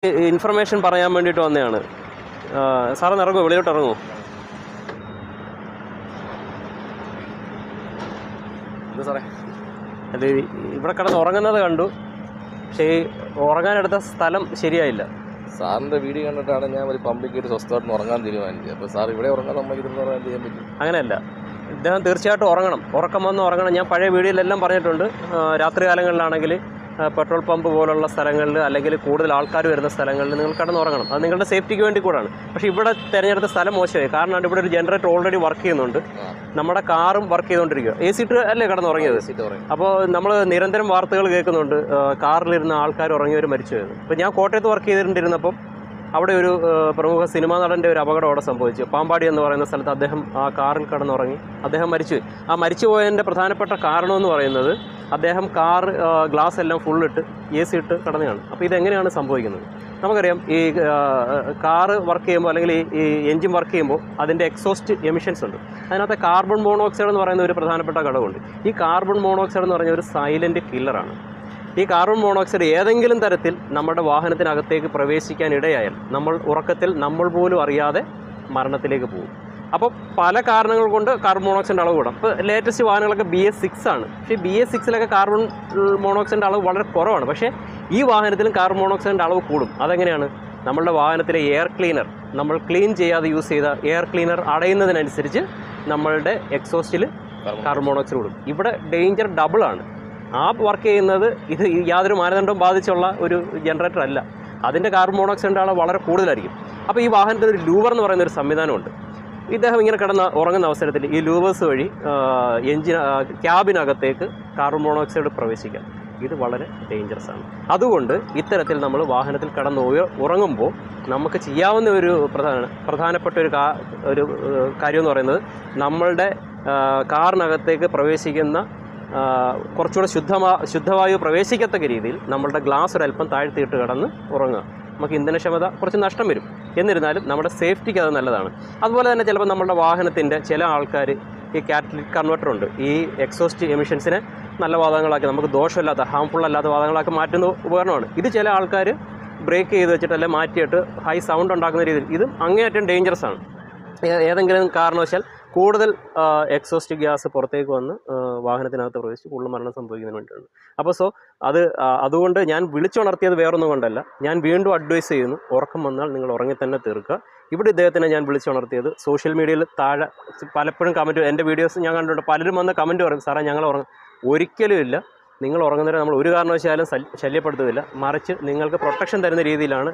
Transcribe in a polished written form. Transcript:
Information പറയാൻ വേണ്ടിയിട്ട് വന്നതാണ്. സാറൊന്ന് ഇറങ്ങുമോ, വെളിയോട്ട് ഇറങ്ങുമോ? എന്താ സാറേ, അത് ഇവിടെ കിടന്ന് ഉറങ്ങുന്നത് കണ്ടു, പക്ഷേ ഈ ഉറങ്ങാനെടുത്ത സ്ഥലം ശരിയായില്ല. സാറിൻ്റെ വീഡിയോ കണ്ടിട്ടാണ് ഞാൻ ഒരു പബ്ലിക് ഒരു സ്വസ്ഥമായിട്ട് ഉറങ്ങാൻ തീരുമാനിച്ചത്. അപ്പോൾ സാർ ഇവിടെ ഉറങ്ങാൻ സമ്മതിക്കുന്നു പറയാൻ ചെയ്യാൻ പറ്റും? അങ്ങനെയല്ല, ഇദ്ദേഹം തീർച്ചയായിട്ടും ഉറങ്ങണം, ഉറക്കം വന്ന് ഉറങ്ങണം. ഞാൻ പഴയ വീഡിയോയിലെല്ലാം പറഞ്ഞിട്ടുണ്ട്, രാത്രി കാലങ്ങളിലാണെങ്കിൽ പെട്രോൾ പമ്പ് പോലുള്ള സ്ഥലങ്ങളിൽ അല്ലെങ്കിൽ കൂടുതൽ ആൾക്കാർ വരുന്ന സ്ഥലങ്ങളിൽ നിങ്ങൾ കിടന്നുറങ്ങണം. അത് നിങ്ങളുടെ സേഫ്റ്റിക്ക് വേണ്ടി കൂടാണ്. പക്ഷേ ഇവിടെ തിരഞ്ഞെടുത്ത സ്ഥലം മോശമായി. കാരണം ഇവിടെ ഒരു ജനറേറ്റർ ഓൾറെഡി വർക്ക് ചെയ്യുന്നുണ്ട്, നമ്മുടെ കാറും വർക്ക് ചെയ്തുകൊണ്ടിരിക്കുക. എ സി ഇട്ട് അല്ലേ കിടന്നുറങ്ങിയത്? അപ്പോൾ നമ്മൾ നിരന്തരം വാർത്തകൾ കേൾക്കുന്നുണ്ട്, കാറിലിരുന്ന ആൾക്കാർ ഉറങ്ങിയവർ മരിച്ചു പോയത്. ഇപ്പോൾ ഞാൻ കോട്ടയത്ത് വർക്ക് ചെയ്തിട്ടുണ്ടിരുന്നപ്പം അവിടെ ഒരു പ്രമുഖ സിനിമാ നടൻ്റെ ഒരു അപകടം അവിടെ സംഭവിച്ചു. പാമ്പാടി എന്ന് പറയുന്ന സ്ഥലത്ത് അദ്ദേഹം ആ കാറിൽ കിടന്നുറങ്ങി, അദ്ദേഹം മരിച്ചുപോയി. ആ മരിച്ചുപോയതിൻ്റെ പ്രധാനപ്പെട്ട കാരണമെന്ന് പറയുന്നത് അദ്ദേഹം കാർ ഗ്ലാസ് എല്ലാം ഫുള്ളിട്ട് എ സി ഇട്ട് കിടന്നതാണ്. അപ്പോൾ ഇതെങ്ങനെയാണ് സംഭവിക്കുന്നത്? നമുക്കറിയാം, ഈ കാറ് വർക്ക് ചെയ്യുമ്പോൾ അല്ലെങ്കിൽ ഈ എൻജിൻ വർക്ക് ചെയ്യുമ്പോൾ അതിൻ്റെ എക്സോസ്റ്റ് എമിഷൻസ് ഉണ്ട്. അതിനകത്ത് കാർബൺ മോണോക്സൈഡ് എന്ന് പറയുന്ന ഒരു പ്രധാനപ്പെട്ട ഘടകമുണ്ട്. ഈ കാർബൺ മോണോക്സൈഡ് എന്ന് പറഞ്ഞ ഒരു സൈലൻറ്റ് കില്ലറാണ്. ഈ കാർബൺ മോണോക്സൈഡ് ഏതെങ്കിലും തരത്തിൽ നമ്മുടെ വാഹനത്തിനകത്തേക്ക് പ്രവേശിക്കാൻ ഇടയായാൽ നമ്മൾ ഉറക്കത്തിൽ നമ്മൾ പോലും അറിയാതെ മരണത്തിലേക്ക് പോകും. അപ്പോൾ പല കാരണങ്ങൾ കൊണ്ട് കാർബൺ മോണോക്സൈഡിൻ്റെ അളവ് കൂടാം. ഇപ്പോൾ ലേറ്റസ്റ്റ് വാഹനങ്ങളൊക്കെ BS6 ആണ്. പക്ഷേ BS6 കാർബൺ മോണോക്സൈഡിൻ്റെ അളവ് വളരെ കുറവാണ്. പക്ഷേ ഈ വാഹനത്തിലും കാർബൺ മോണോക്സൈഡിൻ്റെ അളവ് കൂടും. അതെങ്ങനെയാണ്? നമ്മളുടെ വാഹനത്തിലെ എയർ ക്ലീനർ, നമ്മൾ ക്ലീൻ ചെയ്യാതെ യൂസ് ചെയ്ത എയർ ക്ലീനർ അടയുന്നതിനനുസരിച്ച് നമ്മളുടെ എക്സോസ്റ്റിൽ കാർബൺ മോണോക്സൈഡ് കൂടും. ഇവിടെ ഡേഞ്ചർ ഡബിളാണ്. ആ വർക്ക് ചെയ്യുന്നത് ഇത് യാതൊരു മാനദണ്ഡവും ബാധിച്ചുള്ള ഒരു ജനറേറ്റർ അല്ല. അതിൻ്റെ കാർബൺ മോണോക്സൈഡിൻ്റെ അളവ് വളരെ കൂടുതലായിരിക്കും. അപ്പോൾ ഈ വാഹനത്തിൽ ഒരു ലൂവർ എന്ന് പറയുന്ന ഒരു സംവിധാനമുണ്ട്. ഇദ്ദേഹം ഇങ്ങനെ കിടന്ന് ഉറങ്ങുന്ന അവസരത്തിൽ ഈ ലൂവേഴ്സ് വഴി ക്യാബിനകത്തേക്ക് കാർബൺ മോണോക്സൈഡ് പ്രവേശിക്കാം. ഇത് വളരെ ഡേഞ്ചറസ് ആണ്. അതുകൊണ്ട് ഇത്തരത്തിൽ നമ്മൾ വാഹനത്തിൽ കിടന്ന് ഉറങ്ങുമ്പോൾ നമുക്ക് ചെയ്യാവുന്ന ഒരു പ്രധാനപ്പെട്ട ഒരു കാര്യം എന്ന് പറയുന്നത്, നമ്മളുടെ കാറിനകത്തേക്ക് പ്രവേശിക്കുന്ന കുറച്ചുകൂടെ ശുദ്ധവായു പ്രവേശിക്കത്തക്ക രീതിയിൽ നമ്മളുടെ ഗ്ലാസ് ഒരല്പം താഴ്ത്തിയിട്ട് കിടന്ന് ഉറങ്ങുക. നമുക്ക് ഇന്ധനക്ഷമത കുറച്ച് നഷ്ടം വരും, എന്നിരുന്നാലും നമ്മുടെ സേഫ്റ്റിക്ക് അത് നല്ലതാണ്. അതുപോലെ തന്നെ ചിലപ്പോൾ നമ്മുടെ വാഹനത്തിൻ്റെ ചില ആൾക്കാർ ഈ കാറ്റലിറ്റിക് കൺവെർട്ടർ ഉണ്ട്, ഈ എക്സോസ്റ്റ് എമിഷൻസിനെ നല്ല വാതകങ്ങളാക്കി, നമുക്ക് ദോഷമില്ലാത്ത ഹാംഫുൾ അല്ലാത്ത വാതകങ്ങളാക്കി മാറ്റുന്ന ഉപകരണമാണ് ഇത്. ചില ആൾക്കാർ ബ്രേക്ക് ചെയ്ത് വെച്ചിട്ടല്ലേ മാറ്റിയിട്ട് ഹൈ സൗണ്ട് ഉണ്ടാക്കുന്ന രീതിയിൽ ഇതും അങ്ങേയറ്റം ഡേഞ്ചറസ് ആണ്. ഏതെങ്കിലും കാരണവശാൽ കൂടുതൽ എക്സോസ്റ്റ് ഗ്യാസ് പുറത്തേക്ക് വന്ന് വാഹനത്തിനകത്ത് പ്രവേശിച്ച് കൂടുതൽ മരണം സംഭവിക്കുന്നതിന് വേണ്ടിയിട്ടുണ്ട്. അപ്പോൾ അതുകൊണ്ട് ഞാൻ വിളിച്ചുണർത്തിയത് വേറൊന്നും കൊണ്ടല്ല, ഞാൻ വീണ്ടും അഡ്വൈസ് ചെയ്യുന്നു, ഉറക്കം വന്നാൽ നിങ്ങൾ ഉറങ്ങി തന്നെ തീർക്കുക. ഇവിടെ ഇദ്ദേഹത്തിനെ ഞാൻ വിളിച്ചുണർത്തിയത് സോഷ്യൽ മീഡിയയിൽ താഴെ പലപ്പോഴും കമൻറ്റ്, എൻ്റെ വീഡിയോസ് ഞാൻ കണ്ടിട്ടുണ്ട്, പലരും വന്ന് കമൻറ്റ് പറയും, സാറേ ഞങ്ങൾ ഒരിക്കലും ഇല്ല, നിങ്ങൾ ഉറങ്ങുന്നവരെ നമ്മൾ ഒരു കാരണവശാലും ശല്യപ്പെടുത്തുകയില്ല, മറിച്ച് നിങ്ങൾക്ക് പ്രൊട്ടക്ഷൻ തരുന്ന രീതിയിലാണ്